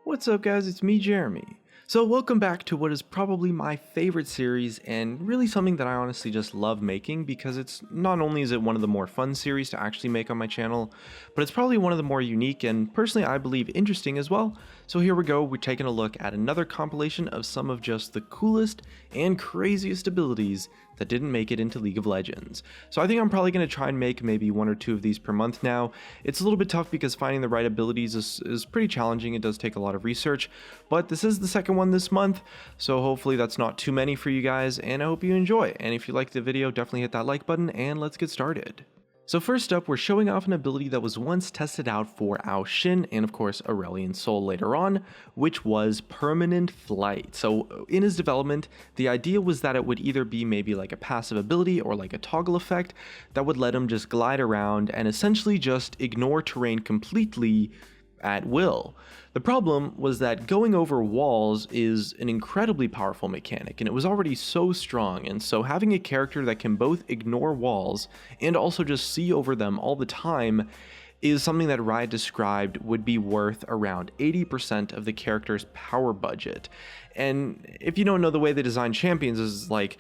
What's up guys, it's me Jeremy. So welcome back to what is probably my favorite series and really something that I honestly just love making because it's not only is it one of the more fun series to actually make on my channel, but it's probably one of the more unique and personally I believe interesting as well. So here we go, we're taking a look at another compilation of some of just the coolest and craziest abilities that didn't make it into League of Legends. So I think I'm probably going to try and make maybe one or two of these per month now. It's a little bit tough because finding the right abilities is pretty challenging. It does take a lot of research, but this is the second one this month, so hopefully that's not too many for you guys, and I hope you enjoy. And if you liked the video, definitely hit that like button, and let's get started. So first up, we're showing off an ability that was once tested out for Ao Shin and of course Aurelion Sol later on, which was Permanent Flight. So in his development, the idea was that it would either be maybe like a passive ability or like a toggle effect that would let him just glide around and essentially just ignore terrain completely at will. The problem was that going over walls is an incredibly powerful mechanic, and it was already so strong, and so having a character that can both ignore walls and also just see over them all the time is something that Riot described would be worth around 80% of the character's power budget. And if you don't know, the way they design champions is like,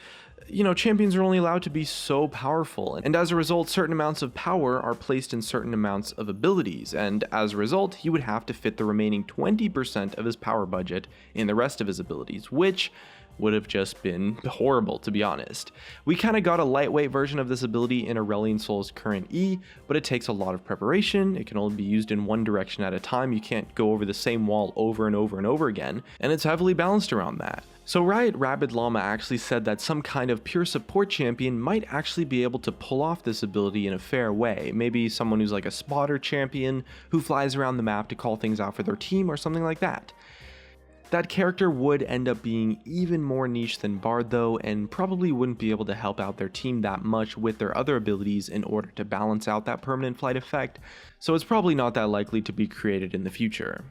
champions are only allowed to be so powerful, and as a result, certain amounts of power are placed in certain amounts of abilities, and as a result, he would have to fit the remaining 20% of his power budget in the rest of his abilities, which would have just been horrible, to be honest. We kind of got a lightweight version of this ability in Aurelion Sol's current E, but it takes a lot of preparation. It can only be used in one direction at a time. You can't go over the same wall over and over and over again, and it's heavily balanced around that. So Riot Rabid Llama actually said that some kind of pure support champion might actually be able to pull off this ability in a fair way. Maybe someone who's like a spotter champion who flies around the map to call things out for their team or something like that. That character would end up being even more niche than Bard though, and probably wouldn't be able to help out their team that much with their other abilities in order to balance out that permanent flight effect, so it's probably not that likely to be created in the future.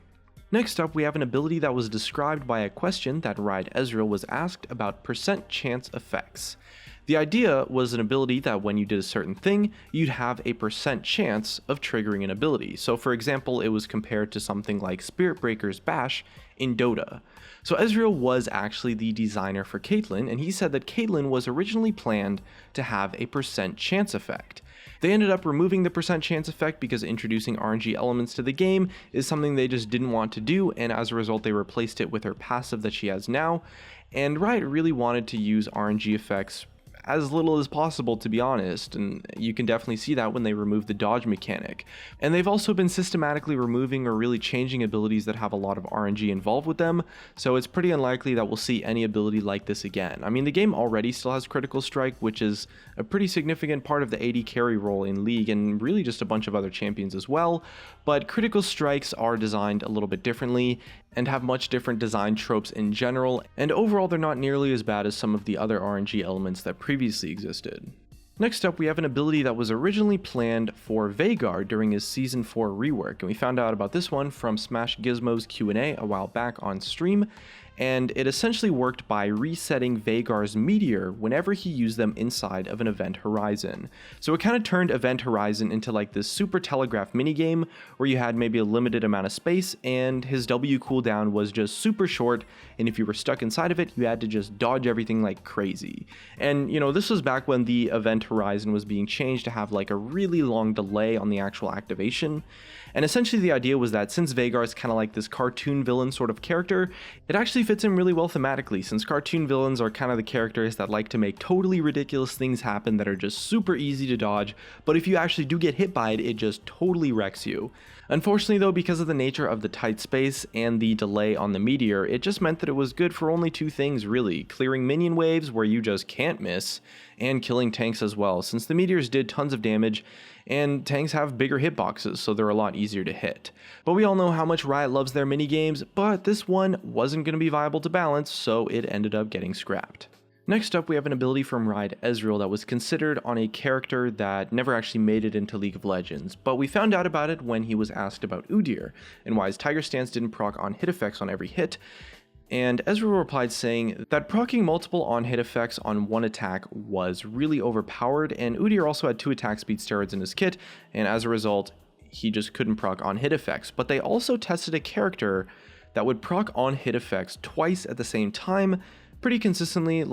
Next up, we have an ability that was described by a question that Riot Ezreal was asked about percent chance effects. The idea was an ability that when you did a certain thing, you'd have a percent chance of triggering an ability. So for example, it was compared to something like Spirit Breaker's Bash in Dota. So Ezreal was actually the designer for Caitlyn, and he said that Caitlyn was originally planned to have a percent chance effect. They ended up removing the percent chance effect because introducing RNG elements to the game is something they just didn't want to do, and as a result they replaced it with her passive that she has now, and Riot really wanted to use RNG effects as little as possible, to be honest, and you can definitely see that when they remove the dodge mechanic. And they've also been systematically removing or really changing abilities that have a lot of RNG involved with them, so it's pretty unlikely that we'll see any ability like this again. I mean, the game already still has Critical Strike, which is a pretty significant part of the AD carry role in League, and really just a bunch of other champions as well, but Critical Strikes are designed a little bit differently and have much different design tropes in general, and overall they're not nearly as bad as some of the other RNG elements that previously existed. Next up, we have an ability that was originally planned for Veigar during his Season 4 rework, and we found out about this one from Smash Gizmo's Q&A a while back on stream, and it essentially worked by resetting Veigar's Meteor whenever he used them inside of an Event Horizon. So it kind of turned Event Horizon into like this super telegraph minigame where you had maybe a limited amount of space and his W cooldown was just super short, and if you were stuck inside of it, you had to just dodge everything like crazy. And this was back when the Event Horizon was being changed to have like a really long delay on the actual activation. And essentially the idea was that since Veigar is kind of like this cartoon villain sort of character, it actually fits in really well thematically, since cartoon villains are kind of the characters that like to make totally ridiculous things happen that are just super easy to dodge, but if you actually do get hit by it, it just totally wrecks you. Unfortunately though, because of the nature of the tight space and the delay on the Meteor, it just meant that it was good for only two things really: clearing minion waves where you just can't miss, and killing tanks as well, since the Meteors did tons of damage, and tanks have bigger hitboxes, so they're a lot easier to hit. But we all know how much Riot loves their minigames, but this one wasn't going to be viable to balance, so it ended up getting scrapped. Next up, we have an ability from Riot Ezreal that was considered on a character that never actually made it into League of Legends, but we found out about it when he was asked about Udyr, and why his Tiger Stance didn't proc on hit effects on every hit, and Ezreal replied saying that proccing multiple on-hit effects on one attack was really overpowered, and Udyr also had 2 attack speed steroids in his kit, and as a result, he just couldn't proc on hit effects. But they also tested a character that would proc on hit effects twice at the same time, pretty consistently,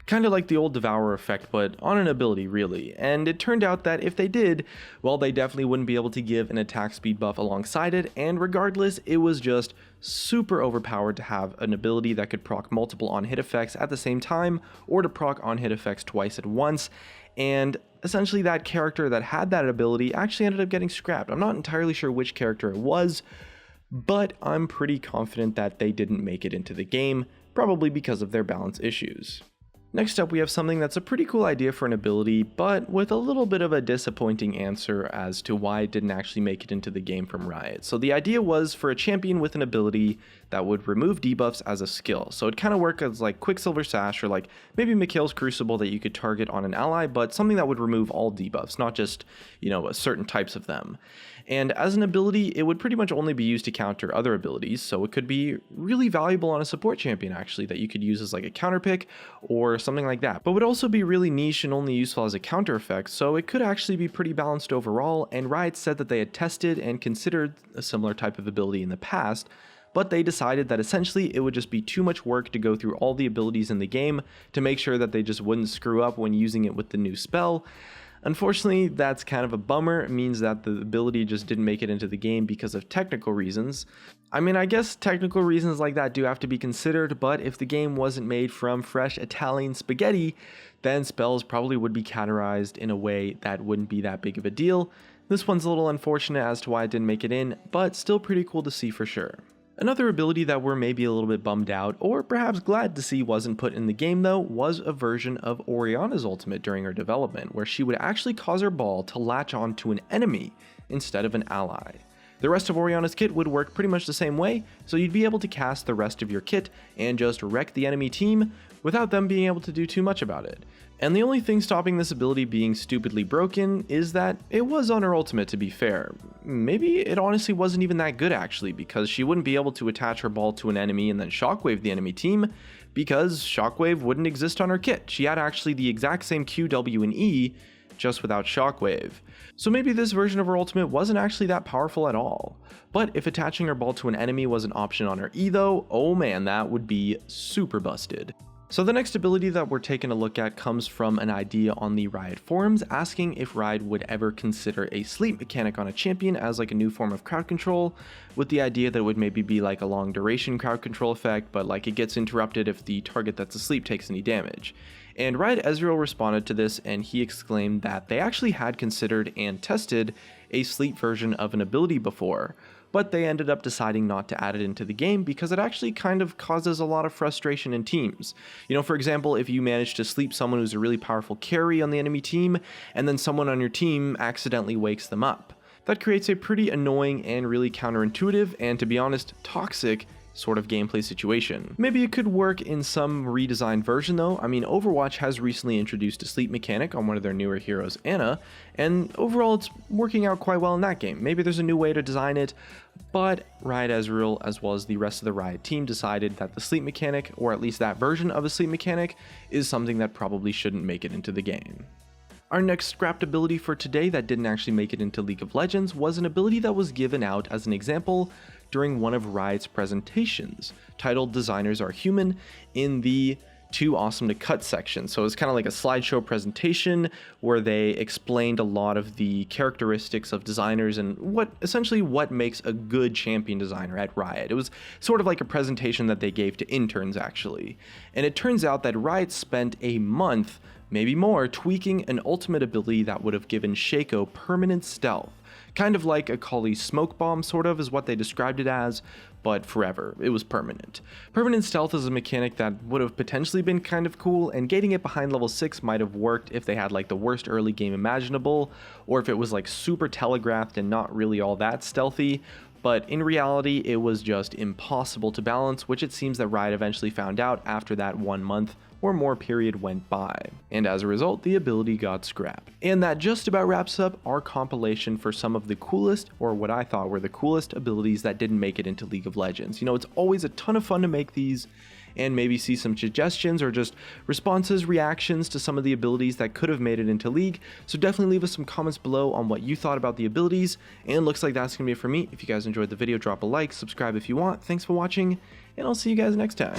kind of like the old Devour effect, but on an ability really. And it turned out that if they did, well, they definitely wouldn't be able to give an attack speed buff alongside it, and regardless, it was just super overpowered to have an ability that could proc multiple on hit effects at the same time, or to proc on hit effects twice at once. And essentially that character that had that ability actually ended up getting scrapped. I'm not entirely sure which character it was, but I'm pretty confident that they didn't make it into the game, probably because of their balance issues. Next up, we have something that's a pretty cool idea for an ability, but with a little bit of a disappointing answer as to why it didn't actually make it into the game from Riot. So the idea was for a champion with an ability that would remove debuffs as a skill. So it kind of worked as like Quicksilver Sash or like maybe Mikhail's Crucible that you could target on an ally, but something that would remove all debuffs, not just, certain types of them. And as an ability, it would pretty much only be used to counter other abilities, so it could be really valuable on a support champion actually, that you could use as like a counter pick or something like that, but would also be really niche and only useful as a counter effect, so it could actually be pretty balanced overall. And Riot said that they had tested and considered a similar type of ability in the past, but they decided that essentially it would just be too much work to go through all the abilities in the game to make sure that they just wouldn't screw up when using it with the new spell. Unfortunately, that's kind of a bummer. It means that the ability just didn't make it into the game because of technical reasons. I mean, I guess technical reasons like that do have to be considered, but if the game wasn't made from fresh Italian spaghetti, then spells probably would be categorized in a way that wouldn't be that big of a deal. This one's a little unfortunate as to why it didn't make it in, but still pretty cool to see for sure. Another ability that we're maybe a little bit bummed out, or perhaps glad to see wasn't put in the game though, was a version of Orianna's ultimate during her development, where she would actually cause her ball to latch onto an enemy instead of an ally. The rest of Orianna's kit would work pretty much the same way, so you'd be able to cast the rest of your kit and just wreck the enemy team without them being able to do too much about it. And the only thing stopping this ability being stupidly broken is that it was on her ultimate, to be fair. Maybe it honestly wasn't even that good actually, because she wouldn't be able to attach her ball to an enemy and then shockwave the enemy team, because shockwave wouldn't exist on her kit. She had actually the exact same Q, W, and E, just without shockwave. So maybe this version of her ultimate wasn't actually that powerful at all. But if attaching her ball to an enemy was an option on her E though, oh man, that would be super busted. So the next ability that we're taking a look at comes from an idea on the Riot forums asking if Riot would ever consider a sleep mechanic on a champion as like a new form of crowd control, with the idea that it would maybe be like a long duration crowd control effect, but like it gets interrupted if the target that's asleep takes any damage. And Riot Ezreal responded to this, and he exclaimed that they actually had considered and tested a sleep version of an ability before, but they ended up deciding not to add it into the game because it actually kind of causes a lot of frustration in teams. For example, if you manage to sleep someone who's a really powerful carry on the enemy team, and then someone on your team accidentally wakes them up. That creates a pretty annoying and really counterintuitive, and to be honest, toxic sort of gameplay situation. Maybe it could work in some redesigned version though. I mean, Overwatch has recently introduced a sleep mechanic on one of their newer heroes, Ana, and overall it's working out quite well in that game. Maybe there's a new way to design it, but Riot Ezreal, as well as the rest of the Riot team, decided that the sleep mechanic, or at least that version of a sleep mechanic, is something that probably shouldn't make it into the game. Our next scrapped ability for today that didn't actually make it into League of Legends was an ability that was given out as an example during one of Riot's presentations, titled Designers Are Human, in the Too Awesome to Cut section. So it's kind of like a slideshow presentation where they explained a lot of the characteristics of designers and essentially what makes a good champion designer at Riot. It was sort of like a presentation that they gave to interns actually. And it turns out that Riot spent a month, maybe more, tweaking an ultimate ability that would have given Shaco permanent stealth. Kind of like a Kali's smoke bomb sort of is what they described it as, but forever. It was permanent. Permanent stealth is a mechanic that would have potentially been kind of cool, and gating it behind level 6 might have worked if they had like the worst early game imaginable, or if it was like super telegraphed and not really all that stealthy. But in reality, it was just impossible to balance, which it seems that Riot eventually found out after that 1 month or more period went by, and as a result the ability got scrapped. And that just about wraps up our compilation for some of the coolest, or what I thought were the coolest, abilities that didn't make it into League of Legends. It's always a ton of fun to make these, and maybe see some suggestions or just responses, reactions to some of the abilities that could have made it into League. So definitely leave us some comments below on what you thought about the abilities, and looks like that's gonna be it for me. If you guys enjoyed the video, drop a like, subscribe if you want. Thanks for watching, and I'll see you guys next time.